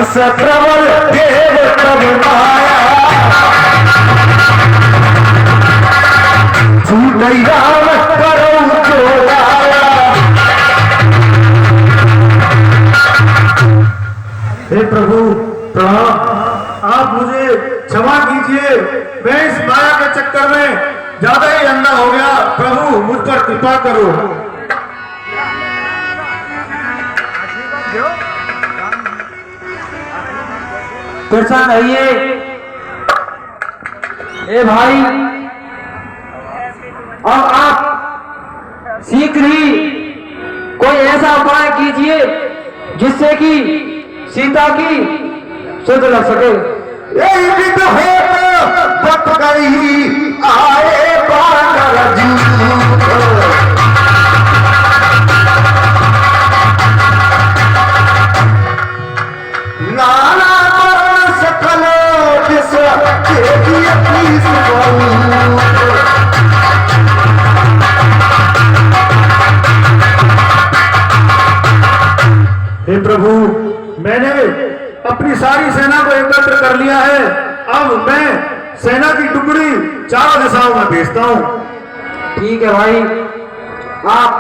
कंस प्रबल देव तब माया झूठ राम करो जो लाया। हे प्रभु प्रणाम, आप मुझे क्षमा कीजिए, मैं इस माया के चक्कर में ज्यादा ही अंधा हो गया। प्रभु मुझ पर कृपा करो। कृष्ण कहिए। ए भाई, अब आप शीघ्र ही कोई ऐसा उपाय कीजिए जिससे कि सीता की सुध लग सके। यही तो है बक गई आए बानर जूत। नाना करण सकल जिस देवी अपनी सुबह। हे प्रभु, मैंने अपनी सारी सेना को एकत्र कर लिया है। अब मैं सेना की टुकड़ी चारों दिशाओं में भेजता हूँ। ठीक है भाई, आप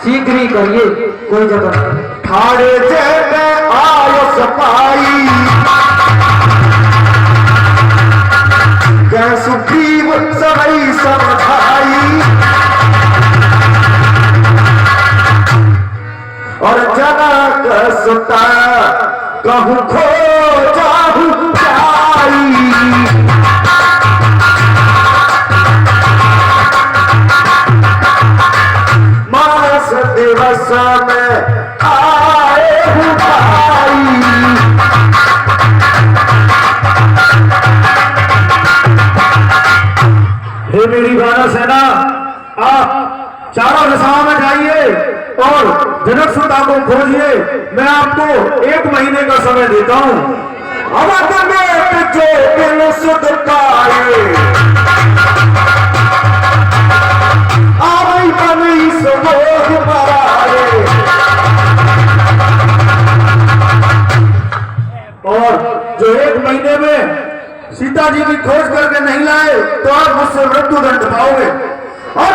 शीघ्र ही करिए, कोई जगह नहीं। ठाड़े जैसे आयो सपाई गै सुग्रीव सबई समझाई। और जनक सुता कहूँ खो जाहू जाई। मानस दिवस में आए हूँ भाई। हे मेरी वानर सेना, आप चारों दिशाओं में जाइए और जनक सुता को खोजिए। मैं आपको 1 महीने का समय देता हूँ। अवध में जो बिन सुध पाए आवई बनी सुबोध पराए। और जो 1 महीने में सीता जी की खोज करके नहीं लाए तो आप मुझसे मृत्यु दंड पाओगे। और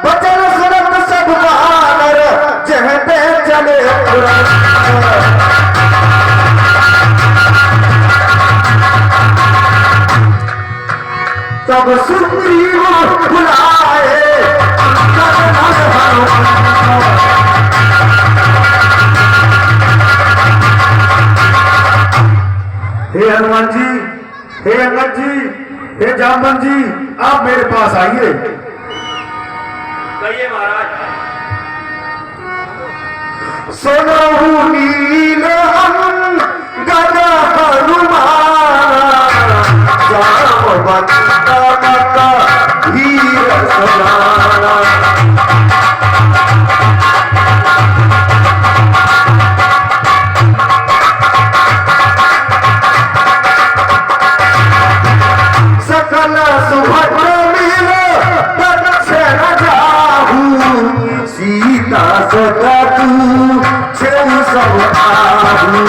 बचन सुनत सब बहादुर जह पे चले तब सुग्रीव बुलाए। हे हनुमान जी, हे अंगद जी, हे जामवंत जी, आप मेरे पास आइए। कहिए महाराज। सुनहु नील गद हनुमान जामवंत हीर सजाना। सकल सुभद्र मिल दक्षिण जाहू। सीता सदा तू छेऊ सब आहू।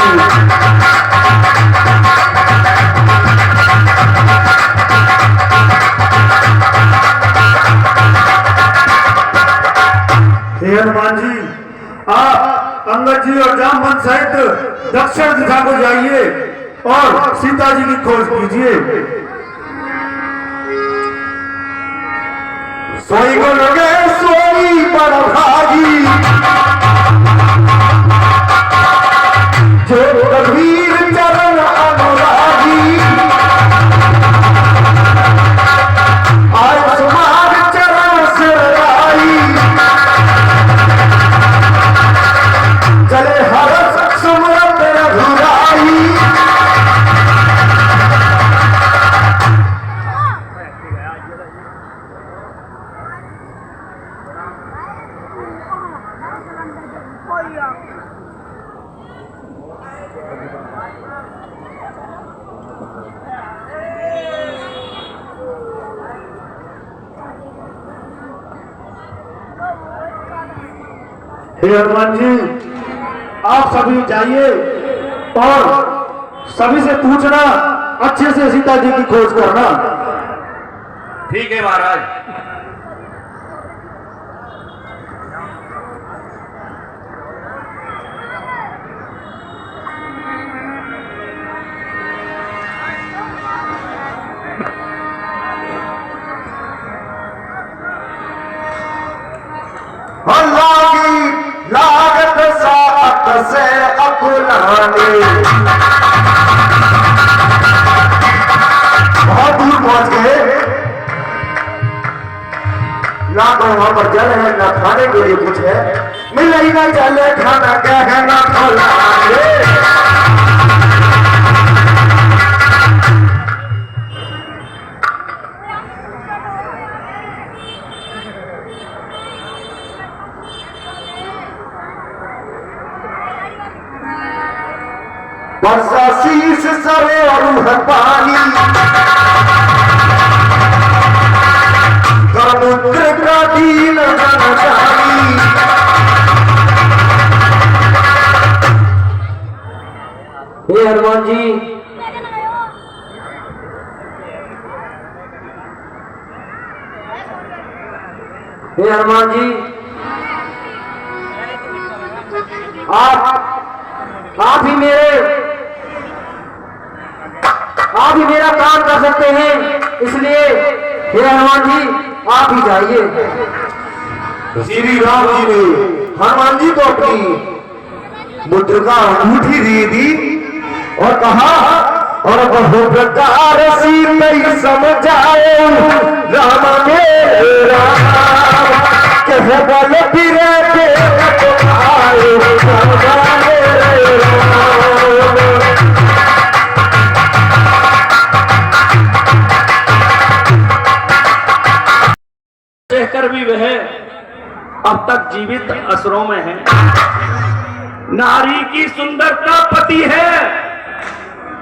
हे हनुमान जी, आप अंगद जी और जामवंत सहित दक्षिण दिशा को जाइए और सीता जी की खोज कीजिए। सोई को लगे सोई पर भागी जो कबीर चरण अनुरागी। आयुष्मान चरण से आई चले हरस सुमरत रघुराई। हे हनुमान जी, आप सभी जाइए और सभी से पूछना, अच्छे से सीता जी की खोज करना। ठीक है महाराज। लागत सात से अकुलानी, बहुत दूर पहुंच गए। ना तो वहां पर जल है, ना खाने के लिए कुछ है। मिल रही ना जल है, खाना क्या है ना खिलाने। वर्षा शीश सरे और पानी, समुद्र का दीन जनसानी। हे हनुमान जी, हे हनुमान जी, आप ही मेरा काम कर सकते हैं, इसलिए हे हनुमान जी आप ही जाइए। श्री राम जी ने हनुमान जी को अपनी मुद्रिका अंगूठी दे दी और कहा, और बहु प्रकार सी नहीं समझाए राम मेरे राम, कह बल फिरे के आए राम मेरे राम। कहकर भी वह अब तक जीवित असुरों में है। नारी की सुंदरता पति है,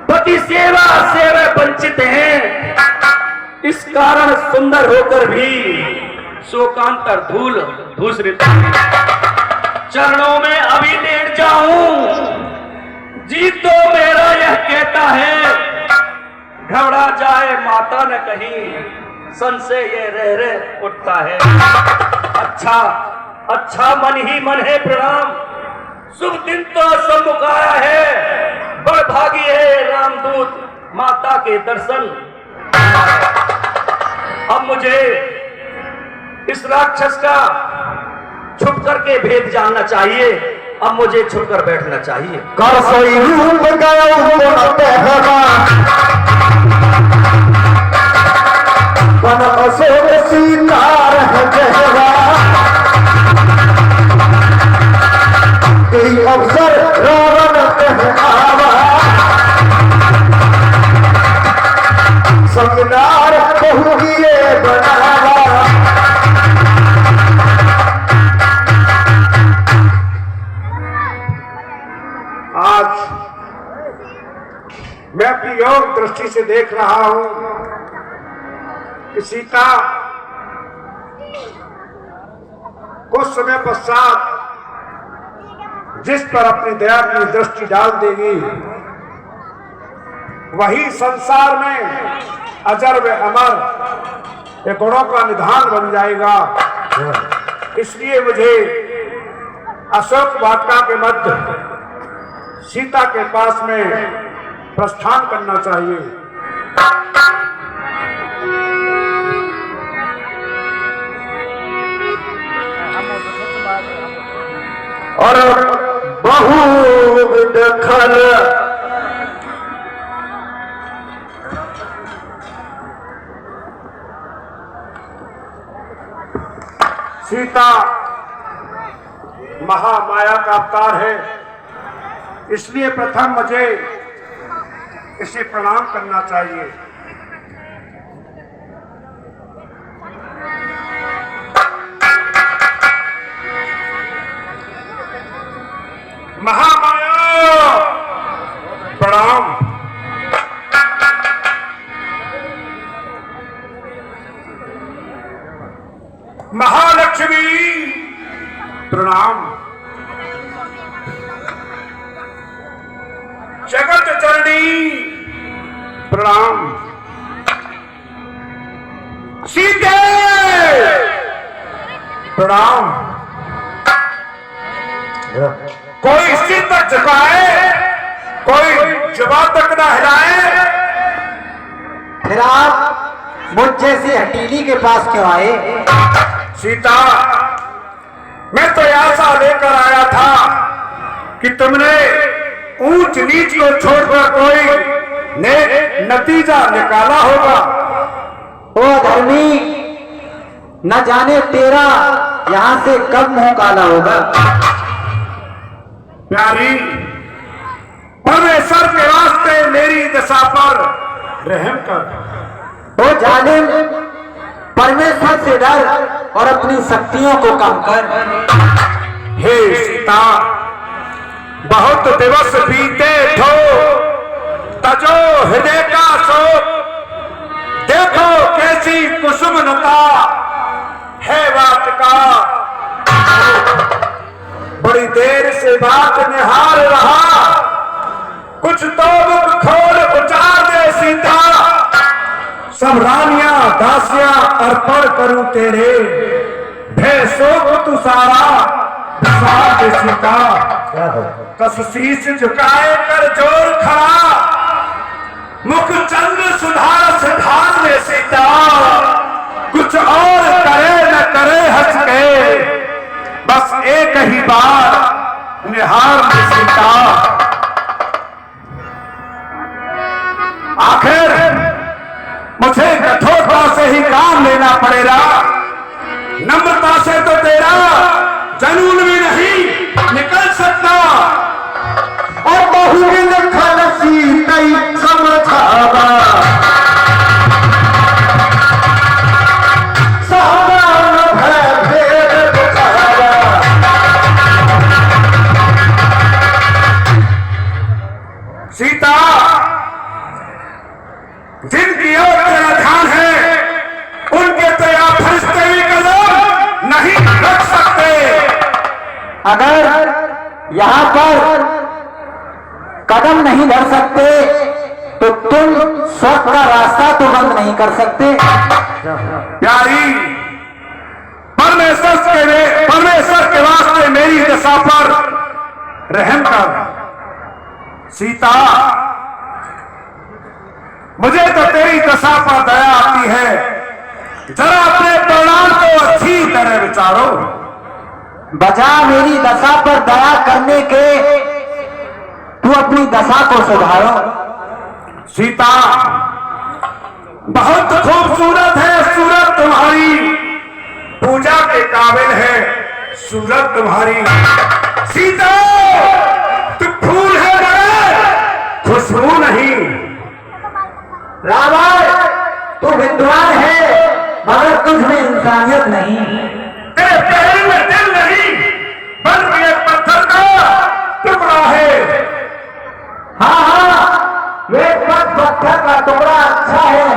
पति सेवा से वे वंचित हैं। इस कारण सुंदर होकर भी शोकांतर धूल धूसरित। चरणों में अभी लेट जाऊं, जी तो मेरा यह कहता है, घबरा जाए माता न कहीं, सन से ये रह उठता है। अच्छा मन ही मन है प्रणाम, शुभ दिन तो सम्मुख आया है। बड़ भागी है रामदूत माता के दर्शन। अब मुझे इस राक्षस का छुप करके भेद जानना चाहिए। अब मुझे छुप कर बैठना चाहिए। कर सोई रूप बन अशोक सीतार जहरा, कई अवसर रावण कह आवा, संगदार बहु किए बनावा। आज मैं अपनी योग दृष्टि से देख रहा हूं कि सीता कुछ समय पश्चात जिस पर अपनी दया की दृष्टि डाल देगी, वही संसार में अजर व अमर एक गुणों का निधान बन जाएगा। इसलिए मुझे अशोक वाटिका के मध्य सीता के पास में प्रस्थान करना चाहिए। और बहु दखल सीता महामाया का अवतार है, इसलिए प्रथम मुझे इसे प्रणाम करना चाहिए। महामाया प्रणाम। महालक्ष्मी प्रणाम। जगत जननी प्रणाम। सीते प्रणाम। कोई सिर तक झुकाए, कोई जुबान तक ना हिलाए। फिर आप मुझ जैसी हटीली के पास क्यों आए? सीता, मैं तो आशा लेकर आया था कि तुमने ऊंच नीच को छोड़कर कोई नेक नतीजा निकाला होगा। ओ धर्मी, न जाने तेरा यहाँ से कब मुंह काला होगा। प्यारी, परमेश्वर के वास्ते मेरी दशा पर रहम कर। ओ जालिम, परमेश्वर से डर और अपनी शक्तियों को कम कर। हे सीता, बहुत दिवस बीते ठो तजो हृदय का शोक। देखो कैसी कुसुम लता है वाटिका। बड़ी देर से बात निहार रहा, कुछ तो मुख खोल उचार दे सीता। सब रानियां दासियां अर्पण करूं तेरे, भय शोक तू सारा साथ सीता। कस शीश झुकाए कर जोर खड़ा, मुख चंद्र सुधार सिधार में सीता। कुछ और करे न करे हंस के, बस एक ही बार निहार में सीता। आखिर मुझे कठोरता से ही काम लेना पड़ेगा। नम्रता से तो तेरा जनून भी नहीं निकल सकता। और बहु खलसी तई समझावा, सावधान भय भेद बुझावा। सीता, जिनकी ओर तेरा ध्यान है, उनके तो आप फरिश्ते भी कदम नहीं रख सकते। अगर यहाँ पर कदम नहीं धर सकते तो तुम स्वर्ग का रास्ता तो बंद नहीं कर सकते। प्यारी, परमेश्वर के वास्ते मेरी दशा पर रहम कर। सीता, मुझे तो तेरी दशा पर दया आती है। जरा अपने परिणाम को अच्छी तरह विचारो। बजा मेरी दशा पर दया करने के, तू अपनी दशा को सुधारो। सीता, बहुत खूबसूरत है सूरत तुम्हारी, पूजा के काबिल है सूरत तुम्हारी। सीता, तू फूल है मगर खुशबू नहीं। रावण, तू विद्वान है मगर तुझ में इंसानियत नहीं। तेरे पैर में दिल नहीं, बन भी एक पत्थर का टुकड़ा है। हाँ, वे पत्थर का टुकड़ा अच्छा है।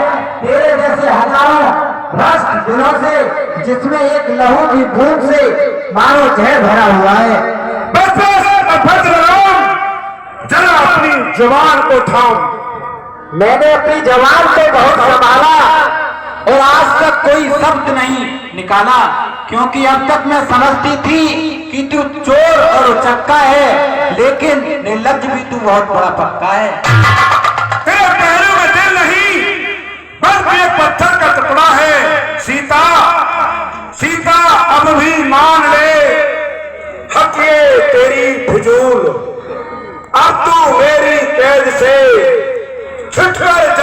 तेरे जैसे हजारों भ्रष्ट दिनों से, जिसमें एक लहू की बूंद से मानो जहर भरा हुआ है। बस भद्रराम, जरा अपनी जुबान को थाम। मैंने अपनी जवान को बहुत संभाला और आज तक कोई शब्द नहीं निकाला, क्योंकि अब तक मैं समझती थी कि तू चोर और उचक्का है, लेकिन निर्लज्ज भी तू बहुत बड़ा पक्का है। तेरे पैरों में दिल नहीं, बस एक पत्थर का टुकड़ा है। सीता, सीता, अब भी मान ले, हक ये तेरी फिजूल। अब तू मेरी कैद से छुटकर